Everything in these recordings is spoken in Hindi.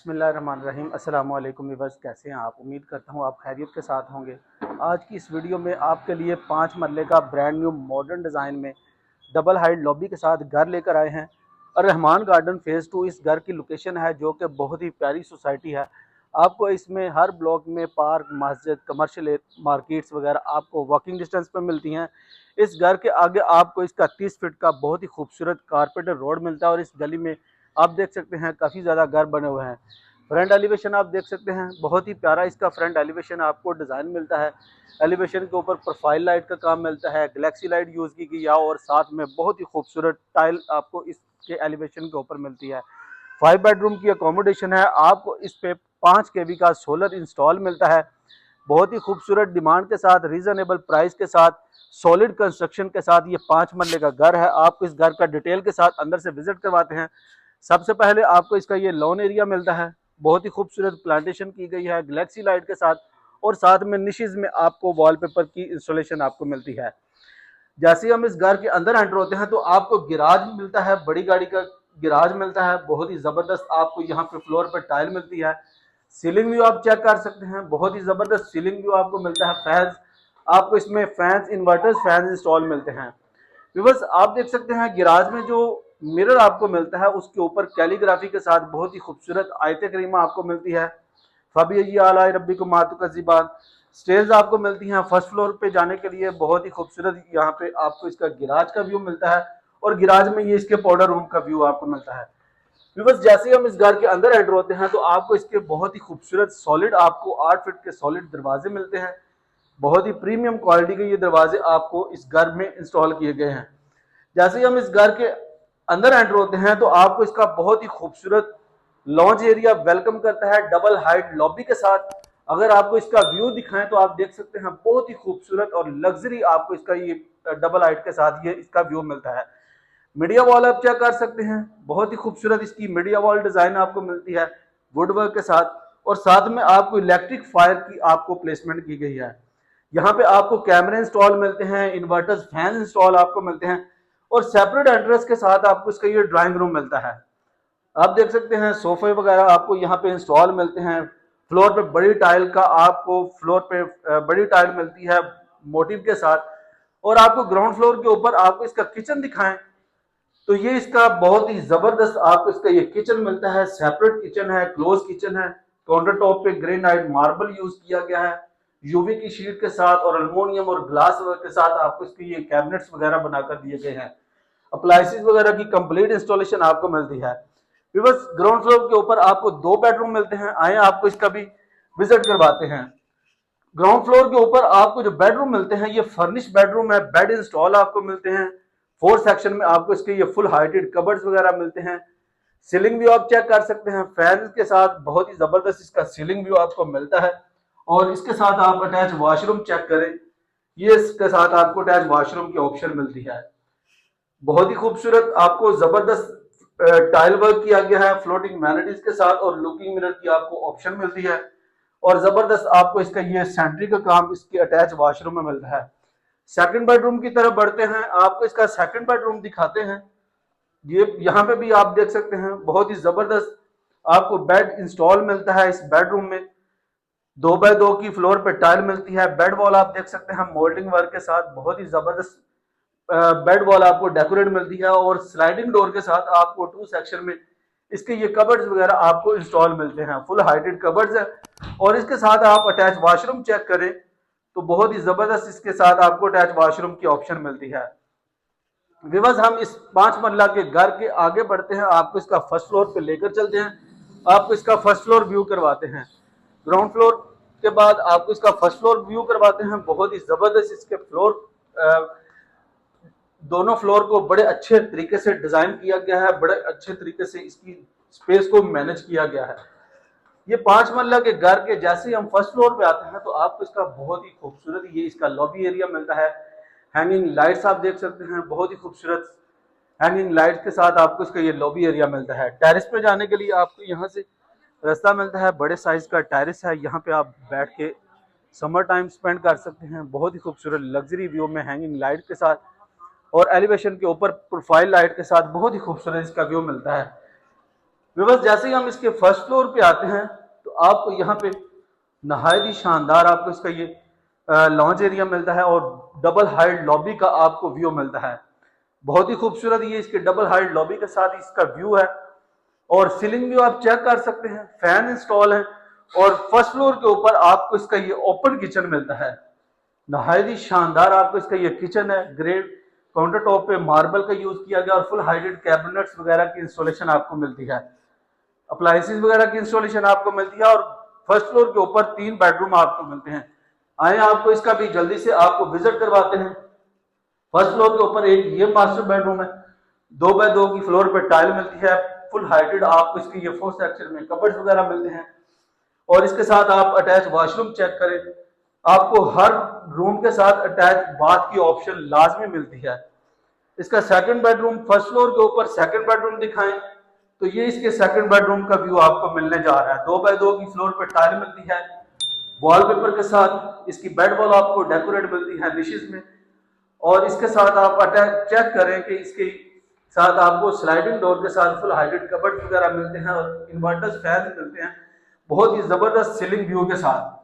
बिस्मिल्लाहिर्रहमानिर्रहीम। अस्सलाम वालेकुम व्यूअर्स, कैसे हैं आप? उम्मीद करता हूँ आप खैरियत के साथ होंगे। आज की इस वीडियो में आपके लिए 5 मरले का ब्रांड न्यू मॉडर्न डिज़ाइन में डबल हाइट लॉबी के साथ घर लेकर आए हैं। और रहमान गार्डन फेज़ 2 इस घर की लोकेशन है, जो कि बहुत ही प्यारी सोसाइटी है। आपको इसमें हर ब्लॉक में पार्क, मस्जिद, कमर्शियल मार्केट्स वगैरह आपको वॉकिंग डिस्टेंस पर मिलती हैं। इस घर के आगे आपको इसका 30 फीट का बहुत ही खूबसूरत कारपेटेड रोड मिलता है। और इस गली में आप देख सकते हैं काफ़ी ज़्यादा घर बने हुए हैं। फ्रंट एलिवेशन आप देख सकते हैं, बहुत ही प्यारा इसका फ्रंट एलिवेशन आपको डिज़ाइन मिलता है। एलिवेशन के ऊपर प्रोफाइल लाइट का काम मिलता है, गैलेक्सी लाइट यूज़ की गई है और साथ में बहुत ही खूबसूरत टाइल आपको इसके एलिवेशन के ऊपर मिलती है। 5 बेडरूम की अकोमोडेशन है। आपको इस पे 5 केवी का सोलर इंस्टॉल मिलता है। बहुत ही खूबसूरत डिमांड के साथ, रीजनेबल प्राइस के साथ, सॉलिड कंस्ट्रक्शन के साथ ये 5 मरले का घर है। आपको इस घर का डिटेल के साथ अंदर से विजिट करवाते हैं। सबसे पहले आपको इसका ये लॉन एरिया मिलता है, बहुत ही खूबसूरत प्लांटेशन की गई है गैलेक्सी लाइट के साथ। और साथ में निशेज में आपको वॉलपेपर की इंस्टॉलेशन आपको मिलती है। जैसे ही हम इस घर के अंदर एंटर होते हैं तो आपको गिराज मिलता है, बड़ी गाड़ी का गिराज मिलता है। बहुत ही जबरदस्त आपको यहाँ पे फ्लोर पर टाइल मिलती है। सीलिंग व्यू आप चेक कर सकते हैं, बहुत ही जबरदस्त सीलिंग व्यू आपको मिलता है। फैंस आपको इसमें फैंस, इन्वर्टर्स फैंस इंस्टॉल मिलते हैं। व्यूअर्स, आप देख सकते हैं गिराज में जो मिरर आपको मिलता है उसके ऊपर कैलीग्राफी के साथ बहुत ही खूबसूरत आयत करीमा आपको मिलती है। फबी आला रब्बी को मातु का ज़िबान स्टेज आपको मिलती हैं फर्स्ट फ्लोर पे जाने के लिए। बहुत ही खूबसूरत यहाँ पे आपको इसका गिराज का व्यू मिलता है और गिराज में ये इसके पाउडर रूम का व्यू आपको मिलता है। व्यूअर्स, जैसे ही हम इस घर के अंदर एंटर होते हैं तो आपको इसके बहुत ही खूबसूरत सॉलिड आपको 8 फीट के सॉलिड दरवाजे मिलते हैं। बहुत ही प्रीमियम क्वालिटी के ये दरवाजे आपको इस घर में इंस्टॉल किए गए हैं। जैसे ही हम इस घर के अंदर एंटर होते हैं तो आपको इसका बहुत ही खूबसूरत लॉन्च एरिया वेलकम करता है डबल हाइट लॉबी के साथ। अगर आपको इसका व्यू दिखाएं तो आप देख सकते हैं बहुत ही खूबसूरत और लग्जरी आपको इसका ये डबल हाइट के साथ ये इसका व्यू मिलता है। मीडिया वॉल आप चेक कर सकते हैं, बहुत ही खूबसूरत इसकी मीडिया वॉल डिजाइन आपको मिलती है वुड वर्क के साथ। और साथ में आपको इलेक्ट्रिक फायर की आपको प्लेसमेंट की गई है। यहाँ पे आपको कैमरे इंस्टॉल मिलते हैं, इन्वर्टर्स फैन इंस्टॉल आपको मिलते हैं। और सेपरेट एंट्रेंस के साथ आपको इसका ये ड्राइंग रूम मिलता है। आप देख सकते हैं सोफे वगैरह आपको यहाँ पे इंस्टॉल मिलते हैं। फ्लोर पे बड़ी टाइल का आपको फ्लोर पे बड़ी टाइल मिलती है मोटिव के साथ। और आपको ग्राउंड फ्लोर के ऊपर आपको इसका किचन दिखाएं तो ये इसका बहुत ही जबरदस्त आपको इसका ये किचन मिलता है। सेपरेट किचन है, क्लोज किचन है। काउंटर टॉप पे ग्रेनाइट मार्बल यूज किया गया है यूवी की शीट के साथ और अल्मोनियम और ग्लास वर्क के साथ आपको इसके ये कैबिनेट्स वगैरह बनाकर दिए गए हैं। अप्लायंसेस वगैरह की कंप्लीट इंस्टॉलेशन आपको मिलती है। बस ग्राउंड फ्लोर के ऊपर आपको 2 बेडरूम मिलते हैं। आए आपको इसका भी विजिट करवाते हैं। ग्राउंड फ्लोर के ऊपर आपको जो बेडरूम मिलते हैं ये फर्निश बेडरूम है, बेड इंस्टॉल आपको मिलते हैं। 4 सेक्शन में आपको इसके ये फुल हाइटेड कबर्ड्स वगैरह मिलते हैं। सीलिंग व्यू आप चेक कर सकते हैं, फैन के साथ बहुत ही जबरदस्त इसका सीलिंग व्यू आपको मिलता है। और इसके साथ आप अटैच वॉशरूम चेक करें, ये इसके साथ आपको अटैच वॉशरूम की ऑप्शन मिलती है। बहुत ही खूबसूरत आपको जबरदस्त टाइल वर्क किया गया है फ्लोटिंग वैनिटीज के साथ और लुकिंग मिरर की आपको ऑप्शन मिलती है। और जबरदस्त आपको इसका ये सेंट्री का काम इसके अटैच वॉशरूम में मिलता है। सेकंड बेडरूम की तरफ बढ़ते हैं, आपको इसका सेकंड बेडरूम दिखाते हैं। ये यहाँ पे भी आप देख सकते हैं बहुत ही जबरदस्त आपको बेड इंस्टॉल मिलता है इस बेडरूम में। 2x2 की फ्लोर पे टाइल मिलती है। बेड वॉल आप देख सकते हैं मोल्डिंग वर्क के साथ बहुत ही जबरदस्त बेड वॉल आपको डेकोरेट मिलती है। और स्लाइडिंग डोर के साथ आपको 2 सेक्शन में इसके ये कबर्ड्स वगैरह आपको इंस्टॉल मिलते हैं, फुल हाइटेड कबर्ड्स है। और इसके साथ आप अटैच वॉशरूम चेक करें तो बहुत ही जबरदस्त इसके साथ आपको अटैच वॉशरूम की ऑप्शन मिलती है। विवश हम इस 5 मरला के घर के आगे बढ़ते हैं, आपको इसका फर्स्ट फ्लोर पे लेकर चलते हैं। आपको इसका फर्स्ट फ्लोर व्यू करवाते हैं। ग्राउंड फ्लोर के बाद आपको इसका फर्स्ट फ्लोर व्यू करवाते हैं। बहुत ही जबरदस्त इसके फ्लोर दोनों फ्लोर को बड़े अच्छे तरीके से डिजाइन किया गया है, बड़े अच्छे तरीके से इसकी स्पेस को मैनेज किया गया है। ये 5 मरला के घर के जैसे ही हम फर्स्ट फ्लोर पे आते हैं तो आपको इसका बहुत ही खूबसूरत ये इसका लॉबी एरिया मिलता है। हैंगिंग लाइट्स आप देख सकते हैं, बहुत ही खूबसूरत हैंगिंग लाइट्स के साथ आपको इसका ये लॉबी एरिया मिलता है। टेरेस पे जाने के लिए आपको यहाँ से रास्ता मिलता है, बड़े साइज का टेरेस है, यहाँ पे आप बैठ के समर टाइम स्पेंड कर सकते हैं। बहुत ही खूबसूरत लग्जरी व्यू में हैंगिंग लाइट के साथ और एलिवेशन के ऊपर प्रोफाइल लाइट के साथ बहुत ही खूबसूरत इसका व्यू मिलता है। व्यूअर्स जैसे ही हम इसके फर्स्ट फ्लोर पे आते हैं तो आपको यहाँ पे नहायत ही शानदार आपको इसका ये लॉन्च एरिया मिलता है और डबल हाइट लॉबी का आपको व्यू मिलता है। बहुत ही खूबसूरत ये इसके डबल हाइट लॉबी के साथ इसका व्यू है और सीलिंग व्यू आप चेक कर सकते हैं, फैन इंस्टॉल है और फर्स्ट फ्लोर के ऊपर आपको इसका ये ओपन किचन मिलता है। नहायत ही शानदार आपको इसका ये किचन है, ग्रेड काउंटर टॉप पे मार्बल का यूज किया गया और फुल हाइटेड कैबिनेट्स वगैरह की इंस्टॉलेशन आपको मिलती है, अप्लायंसेस वगैरह की इंस्टॉलेशन आपको मिलती है और फर्स्ट फ्लोर के ऊपर 3 बेडरूम आपको मिलते हैं। आए आपको इसका भी जल्दी से आपको विजिट करवाते हैं। फर्स्ट फ्लोर के ऊपर एक ये मास्टर बेडरूम है, 2 बाय 2 की फ्लोर पे टाइल मिलती है, फुल हाइटेड आपको इसके ये 4 सेक्शन में कबर्ड्स वगैरह मिलते हैं और इसके साथ आप अटैच वॉशरूम चेक करें, आपको हर रूम के साथ अटैच बाथ की ऑप्शन लाजमी मिलती है। इसका सेकंड बेडरूम, फर्स्ट फ्लोर के ऊपर सेकंड बेडरूम दिखाएं तो ये इसके सेकंड बेडरूम का व्यू आपको मिलने जा रहा है। 2 बाय 2 की फ्लोर पर टाइल मिलती है, वॉलपेपर के साथ इसकी बेड वॉल आपको डेकोरेट मिलती है निशेस में और इसके साथ आप अटैच चेक करें कि इसके साथ आपको स्लाइडिंग डोर के साथ फुल हाइटेड कबर्ड वगैरह मिलते हैं और इन्वर्टर्स फैन मिलते हैं, बहुत ही जबरदस्त सीलिंग व्यू के साथ।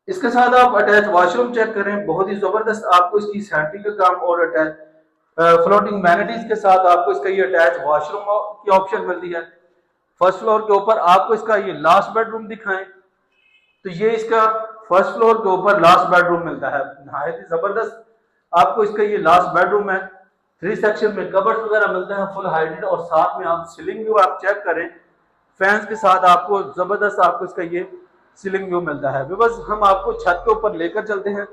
इसके साथ आप अटैच वॉशरूम चेक करें, बहुत ही जबरदस्त आपको इसकी सैनिटरी का काम और अटैच फ्लोटिंग मैनिटीज के साथ आपको इसका ये अटैच वॉशरूम की ऑप्शन मिलती है। फर्स्ट फ्लोर के ऊपर आपको इसका ये लास्ट बेडरूम दिखाएं तो ये इसका फर्स्ट फ्लोर के ऊपर लास्ट बेडरूम मिलता है, नहायत ही जबरदस्त आपको इसका ये लास्ट बेडरूम है। 3 सेक्शन में कबर्ड वगैरह मिलते हैं फुल हाइटेड और साथ में आप सीलिंग व्यू आप चेक करें, फैंस के साथ आपको जबरदस्त आपको इसका ये सीलिंग व्यू मिलता है। बस हम आपको छत के ऊपर लेकर चलते हैं।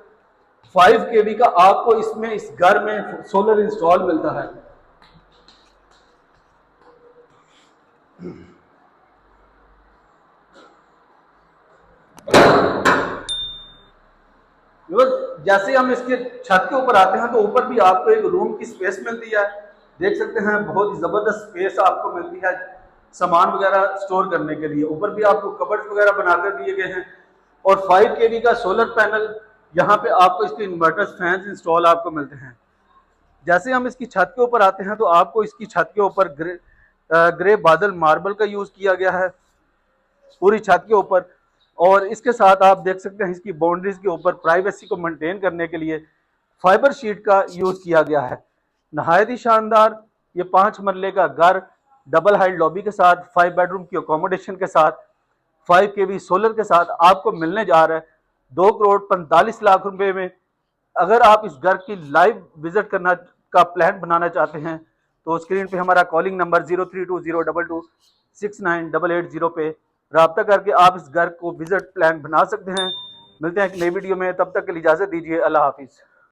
5 kV का आपको इसमें इस घर में सोलर इंस्टॉल मिलता है। जैसे हम इसके छत के ऊपर आते हैं तो ऊपर भी आपको एक रूम की स्पेस मिलती है, देख सकते हैं बहुत ही जबरदस्त स्पेस आपको मिलती है सामान वगैरह स्टोर करने के लिए। ऊपर भी आपको कबर्ड वगैरह बनाकर दिए गए हैं और 5 kV का सोलर पैनल, यहाँ पे आपको इसके इन्वर्टर्स फैंस इंस्टॉल आपको मिलते हैं। जैसे हम इसकी छत के ऊपर आते हैं तो आपको इसकी छत के ऊपर ग्रे बादल मार्बल का यूज किया गया है पूरी छत के ऊपर और इसके साथ आप देख सकते हैं इसकी बाउंड्रीज के ऊपर प्राइवेसी को मेंटेन करने के लिए फाइबर शीट का यूज किया गया है। नहायत ही शानदार ये 5 मरले का घर डबल हाइट लॉबी के साथ 5 बेडरूम की अकोमोडेशन के साथ 5 kV सोलर के साथ आपको मिलने जा रहा है 2,45,00,000 रुपए में। अगर आप इस घर की लाइव विजिट करना का प्लान बनाना चाहते हैं तो स्क्रीन पे हमारा कॉलिंग नंबर 032022698880 पे राब्ता करके आप इस घर को विजिट प्लान बना सकते हैं। मिलते हैं एक नई वीडियो में, तब तक के लिए इजाज़त दीजिए। अल्लाह हाफिज़।